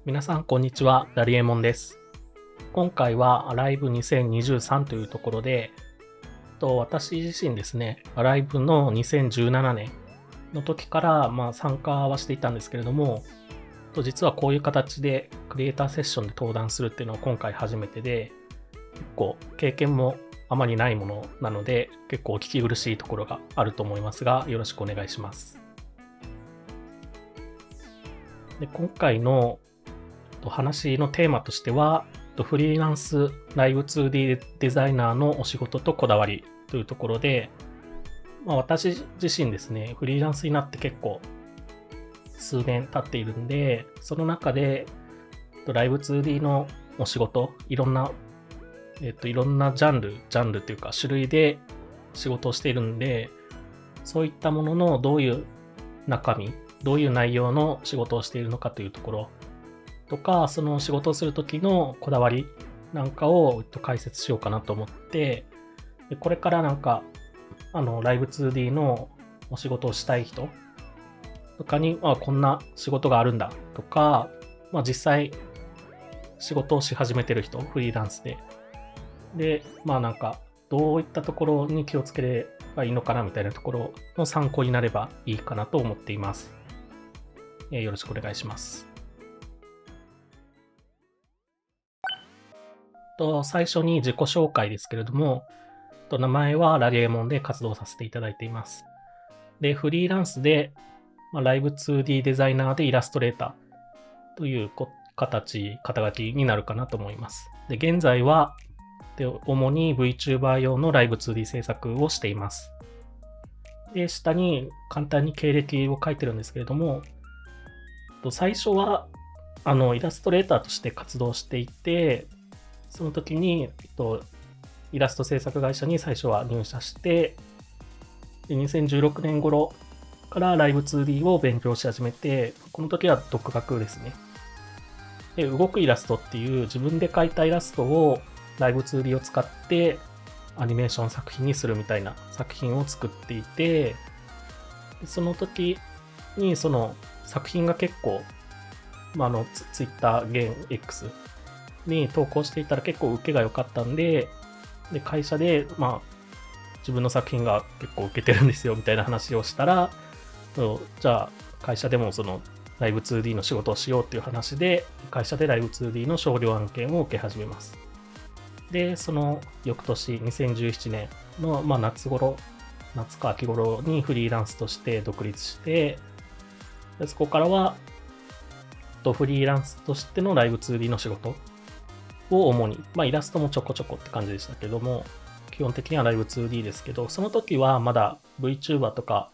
皆さんこんにちは、ラリエモンです。今回は Alive 2023というところで、私自身ですね、Alive の2017年の時から参加はしていたんですけれども、実はこういう形でクリエイターセッションで登壇するっていうのは今回初めてで、結構経験もあまりないものなので、結構聞き苦しいところがあると思いますが、よろしくお願いします。で今回の話のテーマとしては、フリーランスライブ 2D デザイナーのお仕事とこだわりというところで、私自身ですね、フリーランスになって結構数年経っているんで、その中でライブ 2D のお仕事、いろんなジャンルというか種類で仕事をしているんで、そういったもののどういう中身、どういう内容の仕事をしているのかというところとか、その仕事をするときのこだわりなんかを解説しようかなと思って、これからライブ 2D のお仕事をしたい人とかに、こんな仕事があるんだとか、実際仕事をし始めてる人、フリーランスで。で、どういったところに気をつければいいのかなみたいなところの参考になればいいかなと思っています。よろしくお願いします。最初に自己紹介ですけれども、名前はラリエモンで活動させていただいています。で、フリーランスで、ライブ 2D デザイナーでイラストレーターという肩書きになるかなと思います。で、現在は、主に VTuber 用のライブ 2D 制作をしています。で、下に簡単に経歴を書いてるんですけれども、最初は、イラストレーターとして活動していて、その時に、イラスト制作会社に最初は入社して、で2016年頃からライブ 2D を勉強し始めて、この時は独学ですね。で、動くイラストっていう自分で描いたイラストをライブ 2D を使ってアニメーション作品にするみたいな作品を作っていて、その時にその作品が結構、Twitter 現 Xに投稿していたら結構受けが良かったんで、会社で、自分の作品が結構受けてるんですよみたいな話をしたら、じゃあ会社でもそのライブ 2D の仕事をしようっていう話で、会社でライブ 2D の少量案件を受け始めます。で、その翌年2017年の、夏か秋頃にフリーランスとして独立して、でそこからはフリーランスとしてのライブ 2D の仕事を主に、イラストもちょこちょこって感じでしたけども、基本的にはライブ 2D ですけど、その時はまだ VTuber とか、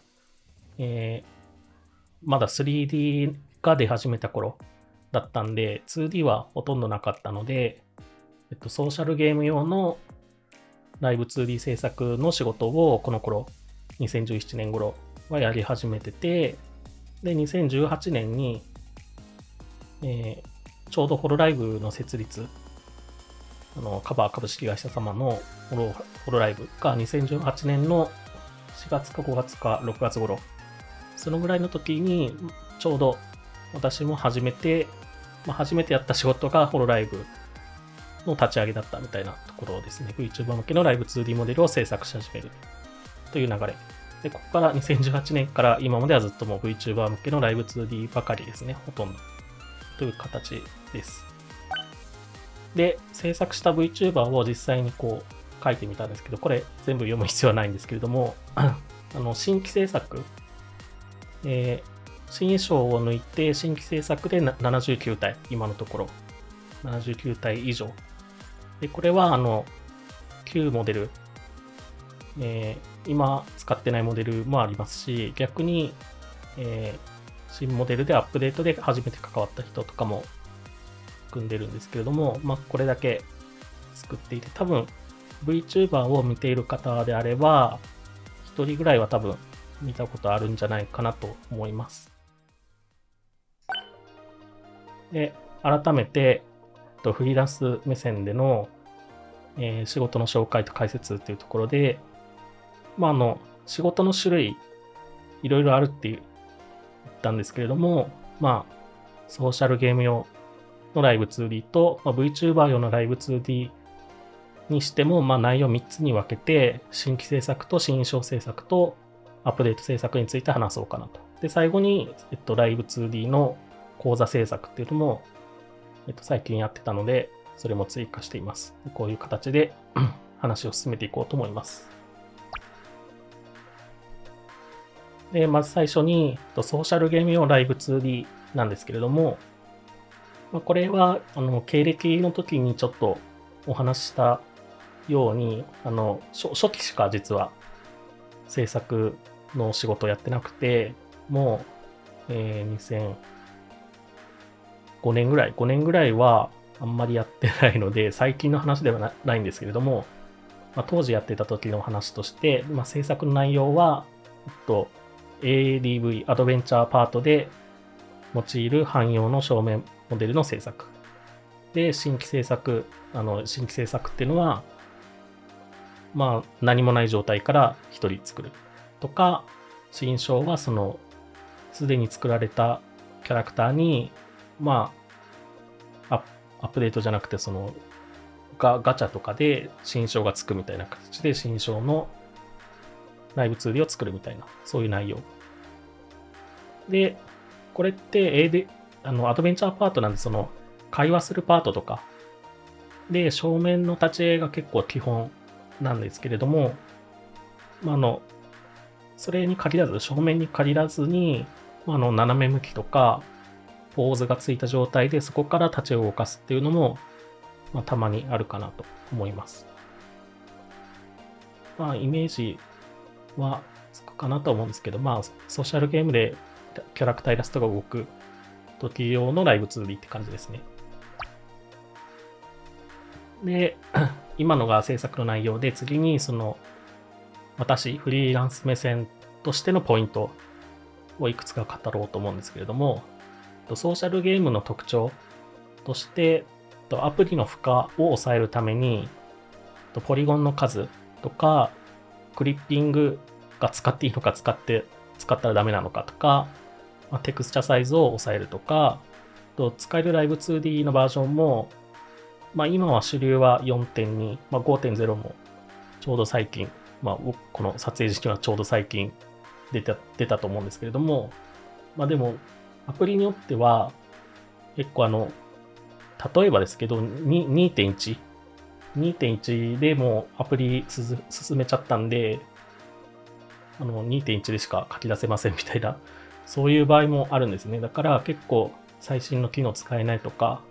まだ 3D が出始めた頃だったんで、2D はほとんどなかったので、ソーシャルゲーム用のライブ 2D 制作の仕事をこの頃、2017年頃はやり始めてて、で、2018年に、ちょうどホロライブの設立、カバー株式会社様のホロライブが2018年の4月か5月か6月頃、そのぐらいの時にちょうど私も初めてやった仕事がホロライブの立ち上げだったみたいなところですね。VTuber 向けのライブ 2D モデルを制作し始めるという流れ。で、ここから2018年から今まではずっともう VTuber 向けのライブ 2D ばかりですね。ほとんど。という形です。で、制作した VTuber を実際に書いてみたんですけど、これ全部読む必要はないんですけれども、新規制作、新衣装を抜いて新規制作で79体、今のところ。79体以上。で、これは旧モデル、今使ってないモデルもありますし、逆に、新モデルでアップデートで初めて関わった人とかも組んでるんですけれども、これだけ作っていて、多分 VTuber を見ている方であれば、1人ぐらいは多分見たことあるんじゃないかなと思います。で、改めて、フリーランス目線での、仕事の紹介と解説というところで、仕事の種類、いろいろあるって言ったんですけれども、ソーシャルゲーム用のライブ 2D と、VTuber 用のライブ 2D にしても、内容3つに分けて、新規制作と新印象制作とアップデート制作について話そうかなと。で、最後に、ライブ 2D の講座制作っていうのも、最近やってたので、それも追加しています。こういう形で話を進めていこうと思います。で、まず最初に、ソーシャルゲーム用ライブ 2D なんですけれども、これは、経歴の時にちょっとお話ししたように、初期しか実は制作の仕事をやってなくて、もう、2005年ぐらいはあんまりやってないので、最近の話ではないんですけれども、当時やってた時の話として、制作の内容は、ADV、アドベンチャーパートで用いる汎用の正面モデルの制作。で、新規制作っていうのは、何もない状態から一人作るとか、新章はすでに作られたキャラクターに、アップデートじゃなくて、ガチャとかで新章がつくみたいな形で、新章のライブ 2D を作るみたいな、そういう内容。で、これってアドベンチャーパートなんで、会話するパートとか、で、正面の立ち絵が結構基本なんですけれども、それに限らず、正面に限らずに、斜め向きとか、ポーズがついた状態で、そこから立ち絵を動かすっていうのも、たまにあるかなと思います。イメージはつくかなと思うんですけど、ソーシャルゲームでキャラクターイラストが動く時用のライブ 2D って感じですね。で、今のが制作の内容で、次に私、フリーランス目線としてのポイントをいくつか語ろうと思うんですけれども、ソーシャルゲームの特徴として、アプリの負荷を抑えるために、ポリゴンの数とか、クリッピングが使っていいのか使ったらダメなのかとか、テクスチャサイズを抑えるとか、使えるライブ 2D のバージョンも、今は主流は 4.2、5.0 もちょうど最近、この撮影時期はちょうど最近出たと思うんですけれども、でも、アプリによっては、結構例えばですけど、2.1 でもうアプリ進めちゃったんで、2.1 でしか書き出せませんみたいな、そういう場合もあるんですね。だから結構最新の機能使えないとか、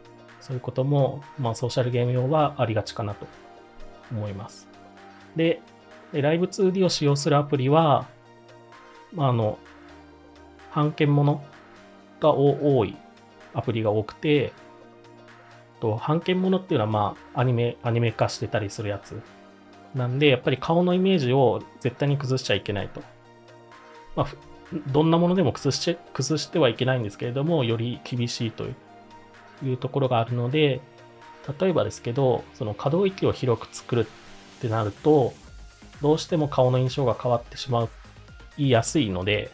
そういうことも、ソーシャルゲーム用はありがちかなと思います。で、ライブ 2D を使用するアプリは、版権ものが多いアプリが多くて、版権ものっていうのは、アニメ化してたりするやつ。なんで、やっぱり顔のイメージを絶対に崩しちゃいけないと。どんなものでも崩してはいけないんですけれども、より厳しいというところがあるので、例えばですけど、可動域を広く作るってなると、どうしても顔の印象が変わってしまいやすいので、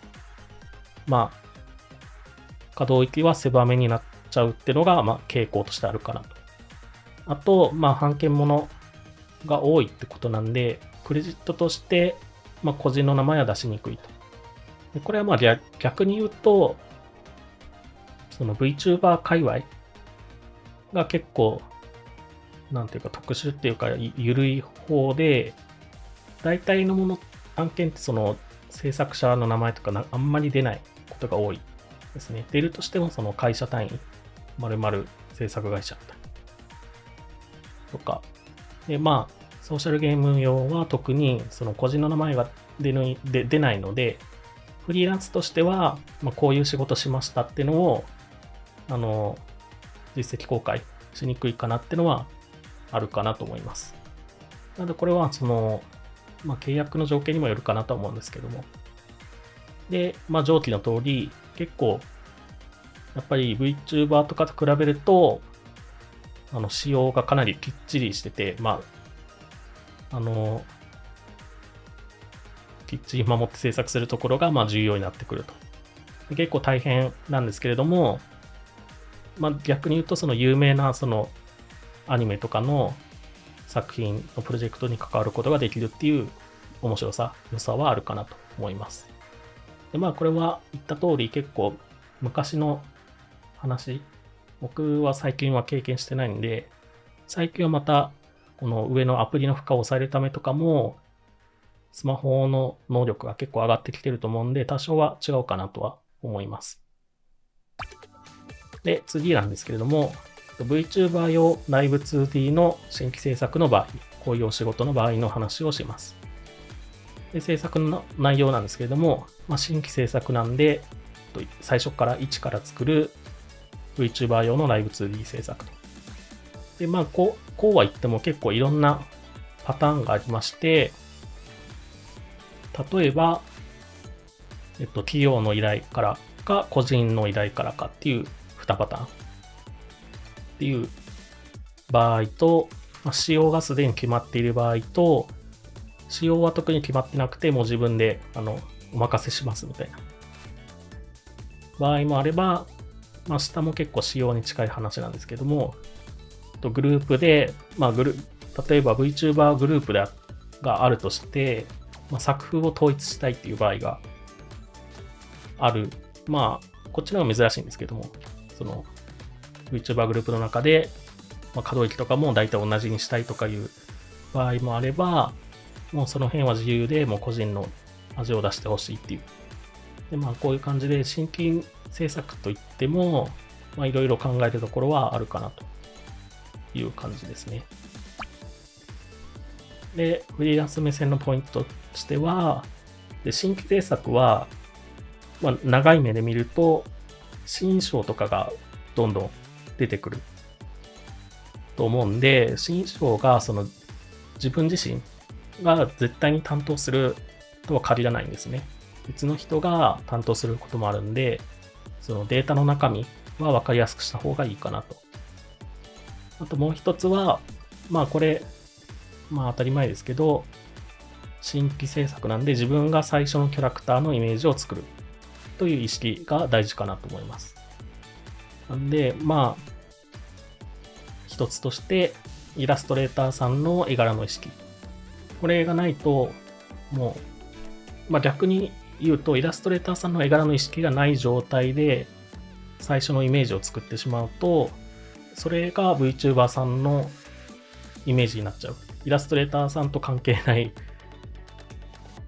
可動域は狭めになっちゃうっていうのが、傾向としてあるかなと。あと、版権ものが多いってことなんで、クレジットとして、個人の名前は出しにくいと。でこれは逆に言うと、VTuber 界隈が結構、なんていうか特殊っていうか、緩い方で、大体の案件って制作者の名前とかあんまり出ないことが多いですね。出るとしても会社単位、〇〇制作会社とか。で、ソーシャルゲーム用は特に個人の名前が出ないので、フリーランスとしては、こういう仕事しましたっていうのを、実績公開しにくいかなっていうのはあるかなと思います。なので、これは契約の条件にもよるかなと思うんですけども。で、上記の通り、結構、やっぱり VTuber とかと比べると、仕様がかなりきっちりしてて、きっちり守って制作するところが重要になってくると。結構大変なんですけれども、逆に言うとその有名なそのアニメとかの作品のプロジェクトに関わることができるっていう面白さ、良さはあるかなと思います。で、これは言った通り結構昔の話、僕は最近は経験してないんで、最近はまたこの上のアプリの負荷を抑えるためとかも、スマホの能力が結構上がってきてると思うんで、多少は違うかなとは思います。で、次なんですけれども、VTuber 用ライブ 2D の新規制作の場合、こういうお仕事の場合の話をします。で、制作の内容なんですけれども、新規制作なんで、最初から一から作る VTuber 用のライブ 2D 制作と。で、こうは言っても結構いろんなパターンがありまして、例えば、企業の依頼からか、個人の依頼からかっていう2パターンっていう場合と、仕様がすでに決まっている場合と、仕様は特に決まってなくて、もう自分でお任せしますみたいな場合もあれば、下も結構仕様に近い話なんですけども、グループで、例えば VTuber グループがあるとして、作風を統一したいっていう場合がある。こっちの方が珍しいんですけども、その VTuber グループの中で、可動域とかも大体同じにしたいとかいう場合もあれば、もうその辺は自由でもう個人の味を出してほしいっていう。で、こういう感じで新規制作といっても、いろいろ考えるところはあるかなという感じですね。で、フリーランス目線のポイントとしては、新規制作は、長い目で見ると、新章とかがどんどん出てくると思うんで、新章がその自分自身が絶対に担当するとは限らないんですね。別の人が担当することもあるんで、そのデータの中身は分かりやすくした方がいいかなと。あともう一つは、これ、当たり前ですけど、新規制作なんで自分が最初のキャラクターのイメージを作るという意識が大事かなと思います。なんで、一つとしてイラストレーターさんの絵柄の意識。これがないと、もう、逆に言うとイラストレーターさんの絵柄の意識がない状態で最初のイメージを作ってしまうと、それが VTuber さんのイメージになっちゃう。イラストレーターさんと関係ない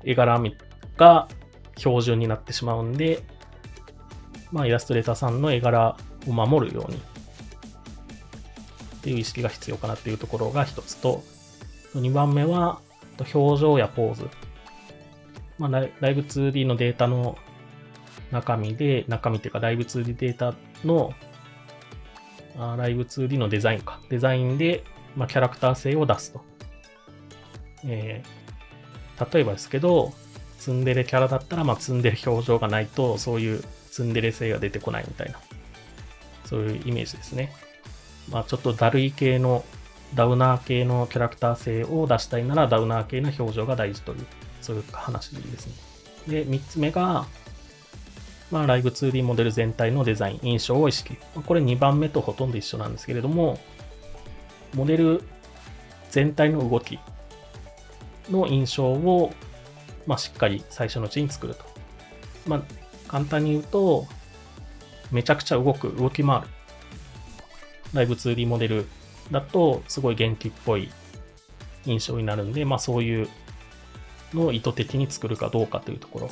絵柄が標準になってしまうんで、イラストレーターさんの絵柄を守るようにっていう意識が必要かなっていうところが一つと、2番目は表情やポーズ。ライブ 2D のデータの中身っていうかライブ 2D データのライブ 2D のデザインで、キャラクター性を出すと。例えばですけど、ツンデレキャラだったら、ツンデレ表情がないと、そういうツンデレ性が出てこないみたいな、そういうイメージですね。ちょっとダルい系の、ダウナー系のキャラクター性を出したいなら、ダウナー系の表情が大事という、そういう話ですね。で、3つ目が、ライブ 2D モデル全体のデザイン、印象を意識。これ2番目とほとんど一緒なんですけれども、モデル全体の動きの印象を、しっかり最初のうちに作ると。簡単に言うと、めちゃくちゃ動き回る。ライブ 2D モデルだと、すごい元気っぽい印象になるんで、そういうのを意図的に作るかどうかというところ、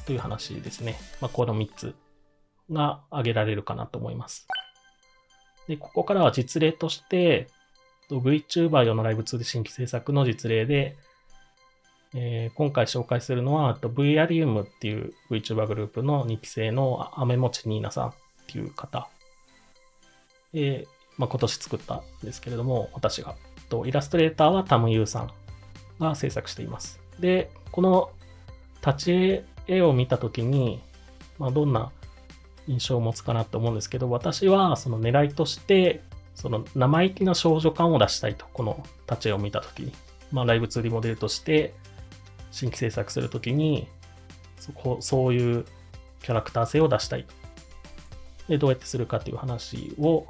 という話ですね。この3つが挙げられるかなと思います。で、ここからは実例として、VTuber 用のライブ 2D 新規制作の実例で、今回紹介するのは、V アリウムっていう VTuber グループの2期生のアメモチニーナさんっていう方。今年作ったんですけれども、私が。イラストレーターはタムユーさんが制作しています。で、この立ち絵を見たときに、どんな印象を持つかなと思うんですけど、私はその狙いとして、その生意気な少女感を出したいと、この立ち絵を見たときに。ライブ 2D モデルとして新規制作するときに、そういうキャラクター性を出したいとで、どうやってするかという話を、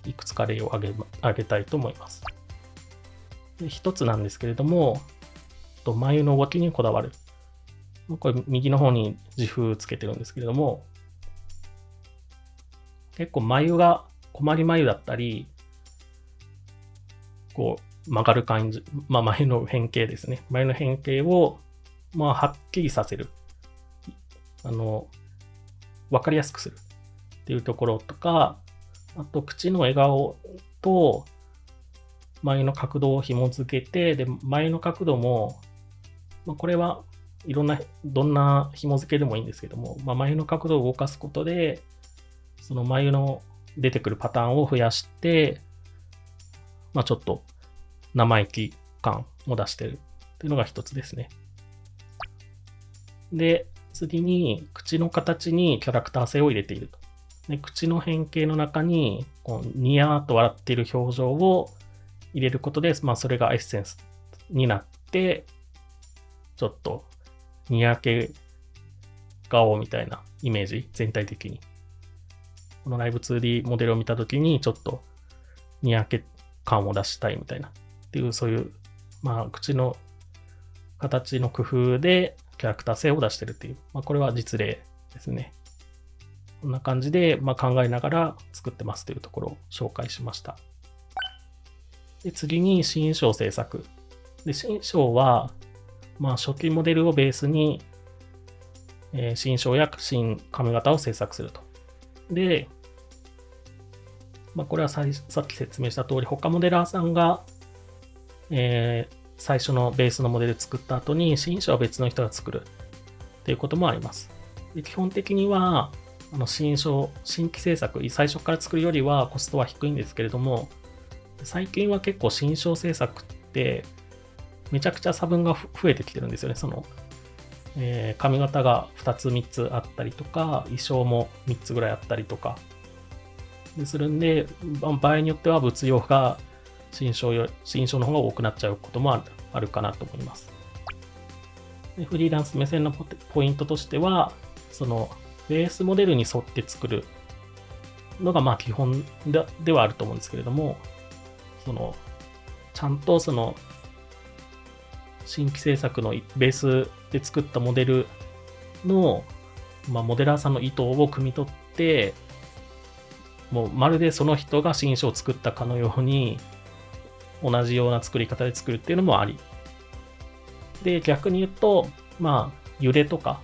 いくつか例を挙げたいと思います。で、一つなんですけれども、眉の動きにこだわる。これ右の方に自負つけてるんですけれども、結構眉が困り眉だったり、こう曲がる感じ、眉の変形ですね。眉の変形を、はっきりさせる。わかりやすくするっていうところとか、あと口の笑顔と眉の角度を紐付けて、で、眉の角度も、これはいろんな紐付けでもいいんですけども、眉の角度を動かすことで、その眉の出てくるパターンを増やして、ちょっと生意気感を出してるっていうのが一つですね。で、次に口の形にキャラクター性を入れていると。で、口の変形の中にこうニヤーと笑っている表情を入れることで、それがエッセンスになって、ちょっとにやけ顔みたいなイメージ、全体的に。このライブ 2D モデルを見たときに、ちょっとにやけ感を出したいみたいな。っていう、そういう、口の形の工夫でキャラクター性を出してるっていう。これは実例ですね。こんな感じで、考えながら作ってますというところを紹介しました。で、次に新章制作。で、新章は、初期モデルをベースに、新章や新髪型を制作すると。で、これはさっき説明した通り、他モデラーさんが、最初のベースのモデル作った後に、新章は別の人が作るっていうこともあります。で、基本的には、新規制作、最初から作るよりはコストは低いんですけれども、最近は結構新章制作って、めちゃくちゃ差分が増えてきてるんですよね。髪型が2つ3つあったりとか、衣装も3つぐらいあったりとか、するんで、場合によっては物用が新章の方が多くなっちゃうこともあるかなと思います。で、フリーランス目線のポイントとしては、ベースモデルに沿って作るのが基本ではあると思うんですけれども、ちゃんと新規制作のベースで作ったモデルの、モデラーさんの意図を汲み取って、もうまるでその人が新章を作ったかのように、同じような作り方で作るっていうのもあり。で、逆に言うと、揺れとか、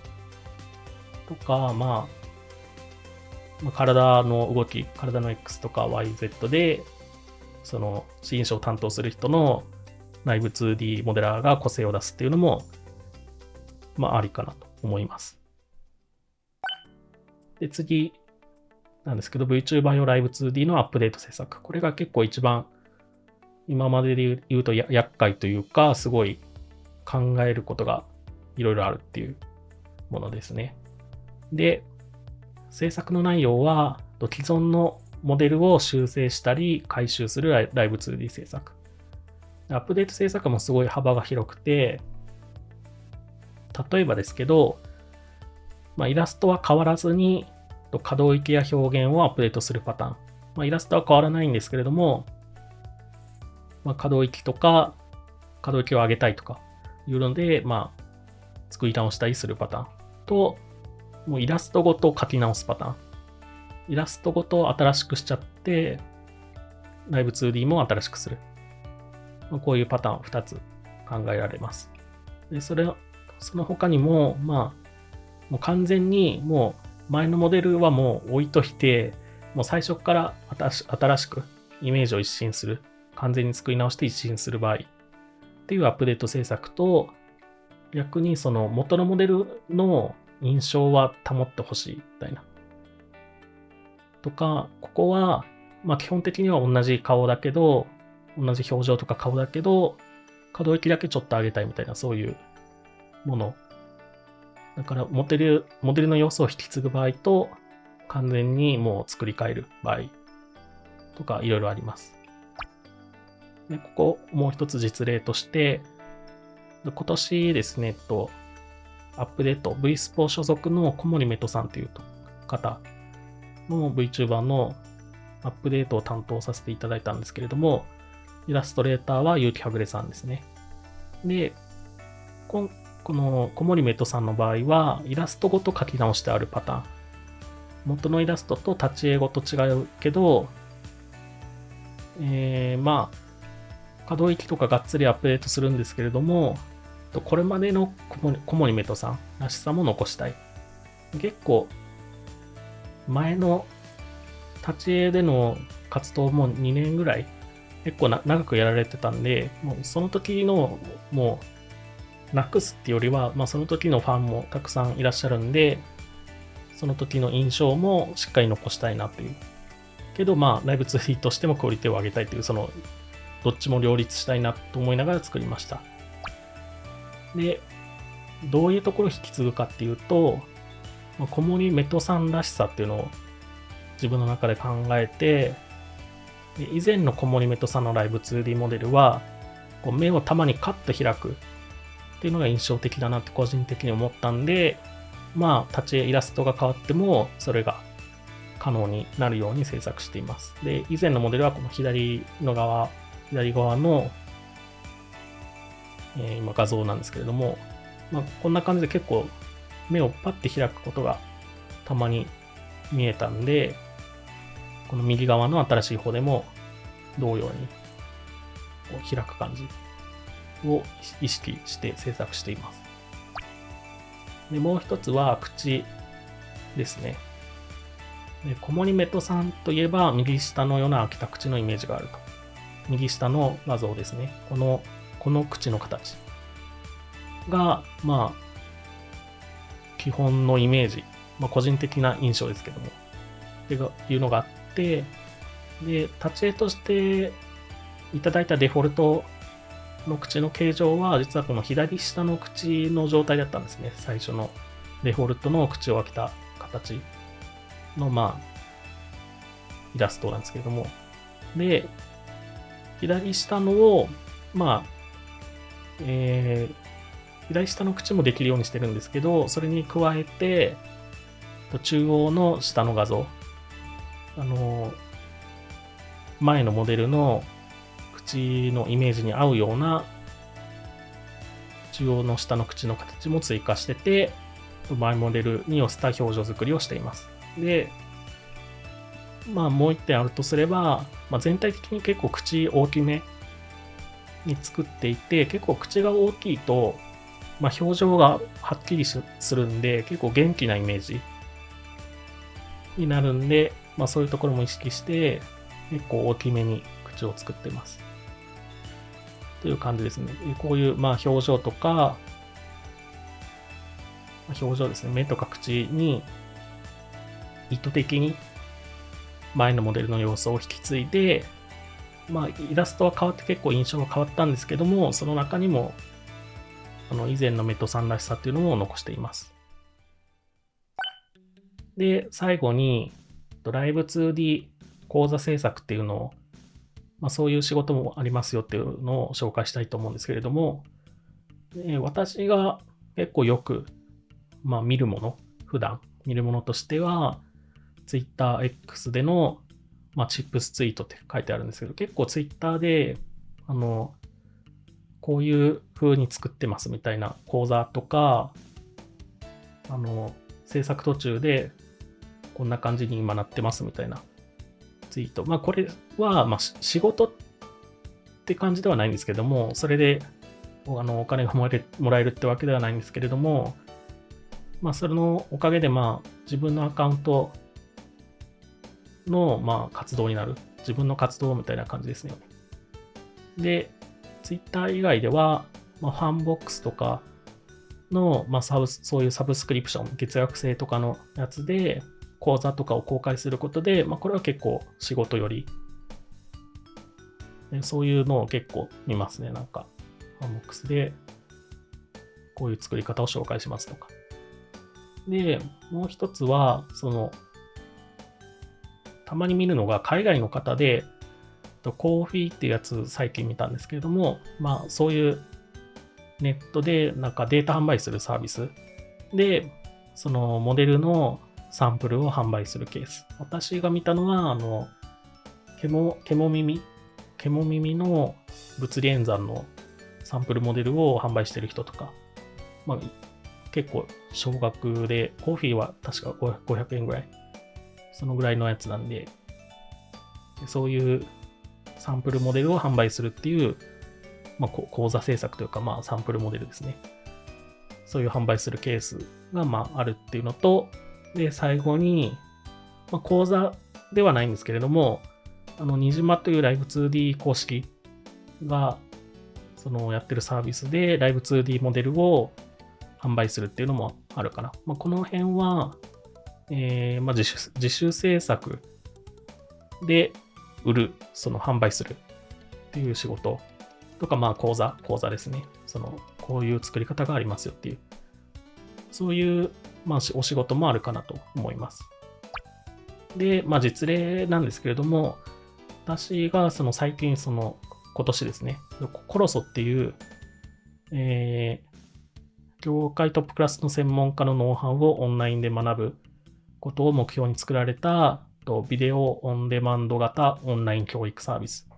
体の動き、体の X とか YZ で、新章を担当する人の内部 2D モデラーが個性を出すっていうのも、ありかなと思います。で、次なんですけど、VTuber 用ライブ 2D のアップデート制作。これが結構一番、今までで言うと厄介というか、すごい考えることがいろいろあるっていうものですね。で、制作の内容は、既存のモデルを修正したり、回収するライブ 2D 制作。アップデート制作もすごい幅が広くて、例えばですけど、イラストは変わらずに可動域や表現をアップデートするパターン。イラストは変わらないんですけれども、可動域を上げたいとかいうので、作り直したりするパターンと、もうイラストごと書き直すパターン。イラストごと新しくしちゃって、ライブ 2D も新しくする。こういうパターン2つ考えられます。で、その他にも、もう完全にもう前のモデルはもう置いといて、もう最初から新しくイメージを一新する。完全に作り直して一新する場合っていうアップデート制作と、逆にその元のモデルの印象は保ってほしいみたいな。とか、ここは、基本的には同じ顔だけど、同じ表情とか顔だけど、可動域だけちょっと上げたいみたいな、そういうもの。だから、モデルの要素を引き継ぐ場合と、完全にもう作り変える場合とか、いろいろあります。で、ここ、もう一つ実例として、今年ですね、アップデート、V スポ所属の小森メトさんという方の VTuber のアップデートを担当させていただいたんですけれども、イラストレーターは結城はぐれさんですね。で、この小森メトさんの場合は、イラストごと書き直してあるパターン。元のイラストと立ち絵ごと違うけど、可動域とかがっつりアップデートするんですけれども、これまでの小森メトさんらしさも残したい。結構、前の立ち絵での活動も2年ぐらい、結構長くやられてたんで、もうその時の、もう、なくすっていうよりは、その時のファンもたくさんいらっしゃるんで、その時の印象もしっかり残したいなという。けど、ライブ 2D としてもクオリティを上げたいという、どっちも両立したいなと思いながら作りました。で、どういうところを引き継ぐかっていうと、小森メトさんらしさっていうのを自分の中で考えて、で以前の小森メトさんのライブ 2D モデルは、目をたまにカッと開くっていうのが印象的だなって個人的に思ったんで、立ち絵イラストが変わっても、それが可能になるように制作しています。で、以前のモデルはこの左側の、今画像なんですけれども、こんな感じで結構目をパッて開くことがたまに見えたんで、この右側の新しい方でも同様に開く感じを意識して制作しています。で、もう一つは口ですね。で、小森メトさんといえば右下のような開けた口のイメージがあると。右下の画像ですね。この口の形が、基本のイメージ、個人的な印象ですけども、っていうのがあって、で、立ち絵としていただいたデフォルトの口の形状は、実はこの左下の口の状態だったんですね。最初のデフォルトの口を開けた形の、イラストなんですけれども。で、左下のを、左下の口もできるようにしてるんですけど、それに加えて、中央の下の画像、前のモデルの口のイメージに合うような中央の下の口の形も追加してて、前モデルに寄せた表情作りをしています。で、もう一点あるとすれば、全体的に結構口大きめに作っていて、結構口が大きいと、表情がはっきりするんで、結構元気なイメージになるんで、そういうところも意識して、結構大きめに口を作ってます。という感じですね。こういう表情とか、表情ですね。目とか口に意図的に前のモデルの要素を引き継いで、イラストは変わって結構印象が変わったんですけども、その中にも、以前のメトさんらしさっていうのも残しています。で、最後に、ライブ 2D 講座制作っていうのを、そういう仕事もありますよっていうのを紹介したいと思うんですけれども、私が結構よく、見るもの、普段見るものとしては、TwitterX での、チップスツイートって書いてあるんですけど、結構 Twitter で、こういう風に作ってますみたいな講座とか、制作途中でこんな感じに今なってますみたいなツイート。これは、仕事って感じではないんですけども、それでお金がもらえるってわけではないんですけれども、それのおかげで、自分のアカウントの、活動になる。自分の活動みたいな感じですね。で、Twitter 以外では、ファンボックスとかの、そういうサブスクリプション、月額制とかのやつで、講座とかを公開することで、これは結構仕事より、そういうのを結構見ますね。ファンボックスで、こういう作り方を紹介しますとか。で、もう一つは、たまに見るのが海外の方で、コーヒーっていうやつ最近見たんですけれども、そういうネットでデータ販売するサービスで、そのモデルのサンプルを販売するケース。私が見たのは、獣耳の物理演算のサンプルモデルを販売してる人とか、まあ、結構少額で、コーヒーは確か500円ぐらい。そのぐらいのやつなんで、そういうサンプルモデルを販売するっていう、まあ、講座制作というか、まあ、サンプルモデルですね。そういう販売するケースが、まあ、あるっていうのと、で、最後に、まあ、講座ではないんですけれども、にじまというライブ 2D 公式が、やってるサービスで、ライブ 2D モデルを販売するっていうのもあるかな。まあ、この辺は、まあ、自主制作で売る、販売するっていう仕事とか、まあ講座ですね。こういう作り方がありますよっていう、そういう、まあ、お仕事もあるかなと思います。で、まあ実例なんですけれども、私が最近今年ですね、コロソっていう、業界トップクラスの専門家のノウハウをオンラインで学ぶことを目標に作られたビデオオンデマンド型オンライン教育サービス。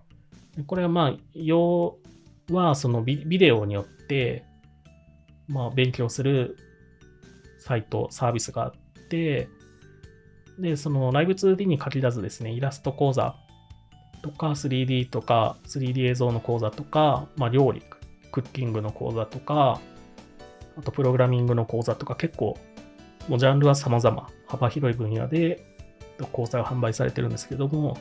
これはまあ、要はビデオによって、まあ、勉強するサイト、サービスがあって、で、ライブ 2D に限らずですね、イラスト講座とか 3D とか 3D 映像の講座とか、まあ、料理、クッキングの講座とか、あとプログラミングの講座とか結構、もうジャンルは様々、幅広い分野で講座が販売されてるんですけども、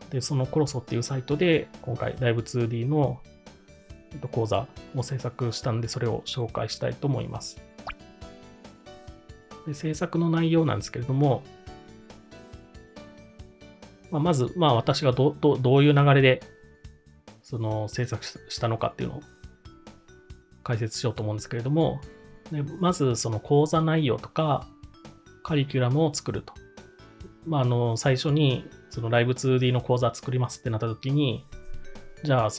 で、そのコロソっていうサイトで今回ライブ 2D の講座を制作したんで、それを紹介したいと思います。で、制作の内容なんですけれども、まず、まあ私がどういう流れで制作したのかっていうのを解説しようと思うんですけれども、でまず講座内容とかカリキュラムを作ると。まあ最初にライブ 2D の講座作りますってなった時に、じゃあ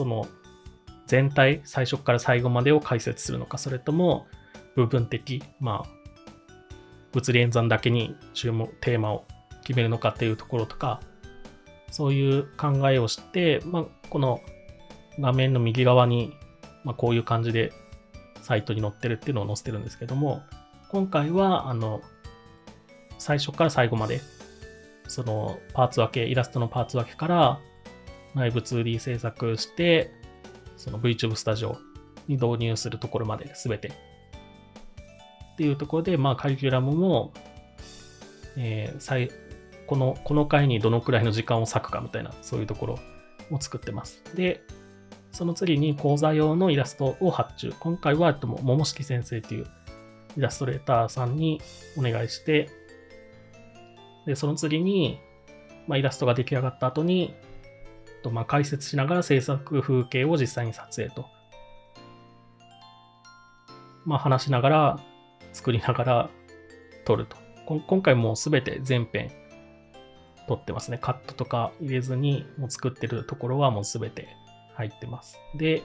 全体、最初から最後までを解説するのか、それとも部分的、まあ物理演算だけにテーマを決めるのかっていうところとか、そういう考えをして、まあ、この画面の右側に、まあ、こういう感じでサイトに載ってるっていうのを載せてるんですけども、今回は最初から最後までパーツ分け、イラストのパーツ分けから内部 2D 制作して、VTube スタジオに導入するところまで全てっていうところで、まあカリキュラムも、この回にどのくらいの時間を割くかみたいな、そういうところを作ってます。で、その次に講座用のイラストを発注。今回は桃敷先生っていうイラストレーターさんにお願いして、で、その次に、まあ、イラストが出来上がった後に、まあ、解説しながら制作風景を実際に撮影と。まあ、話しながら、作りながら撮ると。今回もうすべて全編撮ってますね。カットとか入れずに、もう作ってるところはもうすべて入ってます。で、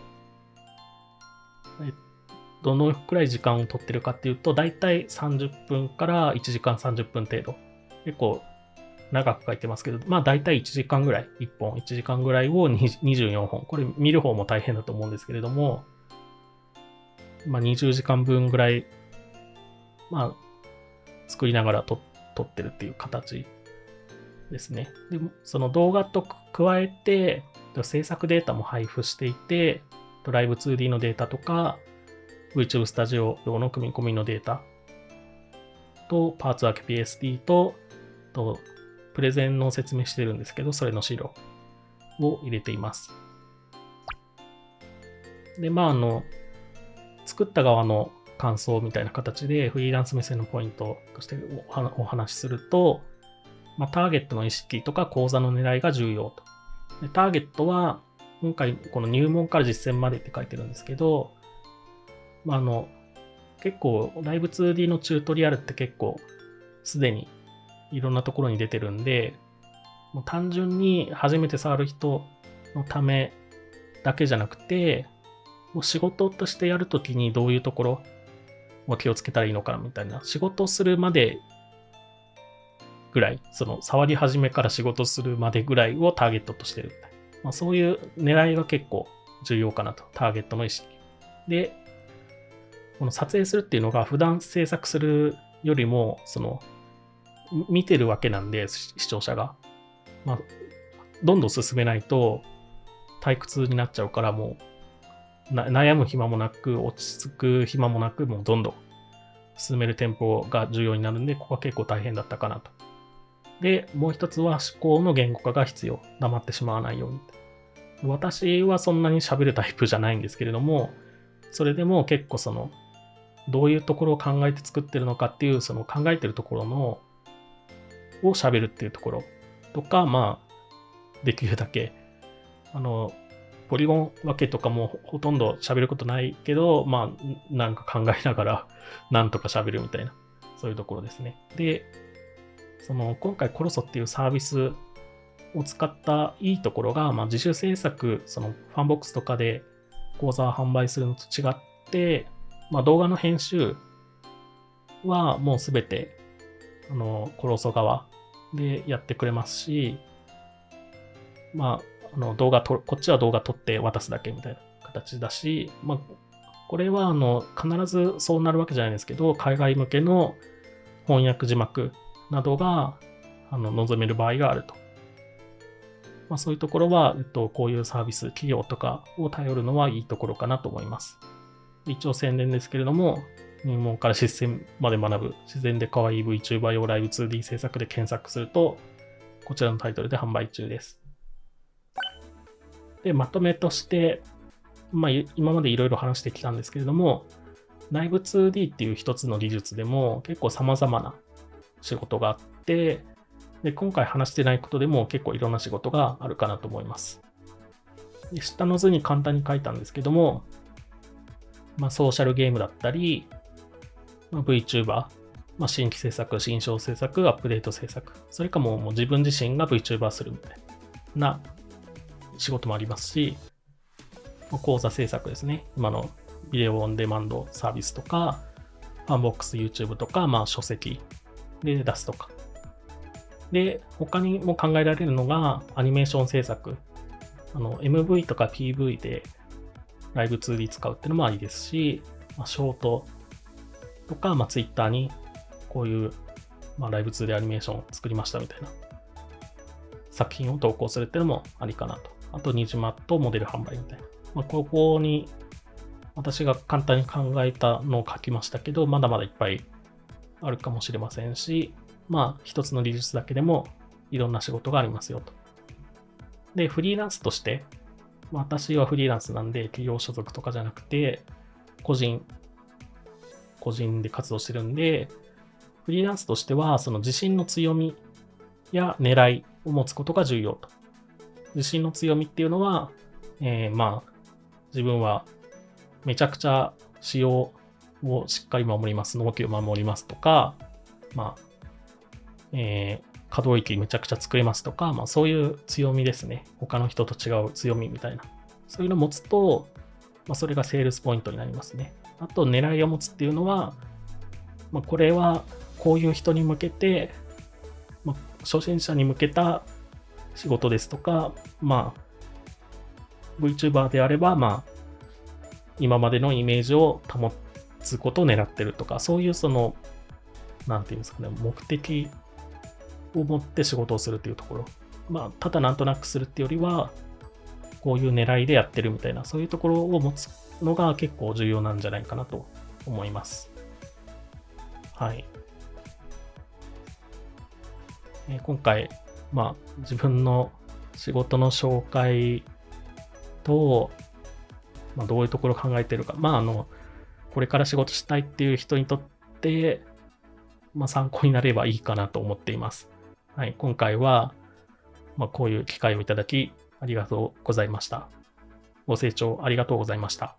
どのくらい時間を取ってるかっていうと、だいたい30分から1時間30分程度。結構長く書いてますけど、まあだいたい1時間ぐらい、1本1時間ぐらいを24本。これ見る方も大変だと思うんですけれども、まあ20時間分ぐらい、まあ作りながら撮ってるっていう形ですね。で、その動画と加えて、制作データも配布していて、ライブ 2D のデータとか、VTube スタジオ用の組み込みのデータと、パーツ分け PSD と、プレゼンの説明してるんですけど、それの資料を入れています。で、まあ、作った側の感想みたいな形で、フリーランス目線のポイントとしてお話しすると、まあ、ターゲットの意識とか講座の狙いが重要と。でターゲットは、今回この入門から実践までって書いてるんですけど、まあ、結構ライブ 2D のチュートリアルって結構すでにいろんなところに出てるんで、もう単純に初めて触る人のためだけじゃなくて、もう仕事としてやるときにどういうところを気をつけたらいいのかみたいな、仕事をするまでぐらい、その触り始めから仕事するまでぐらいをターゲットとしてるみたいな。そういう狙いが結構重要かなと。ターゲットの意識。で、この撮影するっていうのが普段制作するよりも、見てるわけなんで、視聴者が。どんどん進めないと退屈になっちゃうから、もう悩む暇もなく、落ち着く暇もなく、もうどんどん進めるテンポが重要になるんで、ここは結構大変だったかなと。で、もう一つは思考の言語化が必要。黙ってしまわないように。私はそんなに喋るタイプじゃないんですけれども、それでも結構どういうところを考えて作ってるのかっていう、その考えてるところを喋るっていうところとか、できるだけ、ポリゴン分けとかもほとんど喋ることないけど、なんか考えながらなんとか喋るみたいな、そういうところですね。で、今回コロソっていうサービスを使ったいいところが、自主制作、ファンボックスとかで講座を販売するのと違って、動画の編集はもうすべて、コロソ側でやってくれますし、こっちは動画撮って渡すだけみたいな形だし、これは必ずそうなるわけじゃないですけど、海外向けの翻訳字幕などが望める場合があると。そういうところは、こういうサービス、企業とかを頼るのはいいところかなと思います。一応宣伝ですけれども、入門から実践まで学ぶ自然で可愛い VTuber 用ライブ 2D 制作で検索すると、こちらのタイトルで販売中です。で、まとめとして、今までいろいろ話してきたんですけれども、ライブ 2D っていう一つの技術でも結構様々な仕事があって、で、今回話してないことでも結構いろんな仕事があるかなと思います。で、下の図に簡単に書いたんですけども、ソーシャルゲームだったり、VTuber、新規制作、新章制作、アップデート制作、それかもう自分自身が VTuber するみたいな仕事もありますし、講座制作ですね。今のビデオオンデマンドサービスとか、ファンボックス YouTube とか、書籍で出すとか。で、他にも考えられるのがアニメーション制作。MV とか PV でライブ 2D 使うっていうのもありですし、ショートとか、Twitter にこういう、ライブ 2D アニメーション作りましたみたいな作品を投稿するっていうのもありかなと。あと、ニジマとモデル販売みたいな。ここに私が簡単に考えたのを書きましたけど、まだまだいっぱいあるかもしれませんし、一つの技術だけでもいろんな仕事がありますよと。で、フリーランスとして、私はフリーランスなんで企業所属とかじゃなくて、個人で活動してるんで、フリーランスとしては、その自信の強みや狙いを持つことが重要と。自信の強みっていうのは、自分はめちゃくちゃ仕様をしっかり守ります、納期を守りますとか、可動域めちゃくちゃ作れますとか、そういう強みですね。他の人と違う強みみたいな。そういうのを持つと、それがセールスポイントになりますね。あと、狙いを持つっていうのは、これはこういう人に向けて、初心者に向けた仕事ですとか、VTuber であれば、今までのイメージを保つことを狙ってるとか、そういうなんていうんですかね、目的を持って仕事をするっていうところ。ただなんとなくするっていうよりは、こういう狙いでやってるみたいな、そういうところを持つのが結構重要なんじゃないかなと思います。はい。今回、自分の仕事の紹介と、どういうところを考えてるか。これから仕事したいっていう人にとって、参考になればいいかなと思っています。はい。今回は、こういう機会をいただき、ありがとうございました。ご清聴ありがとうございました。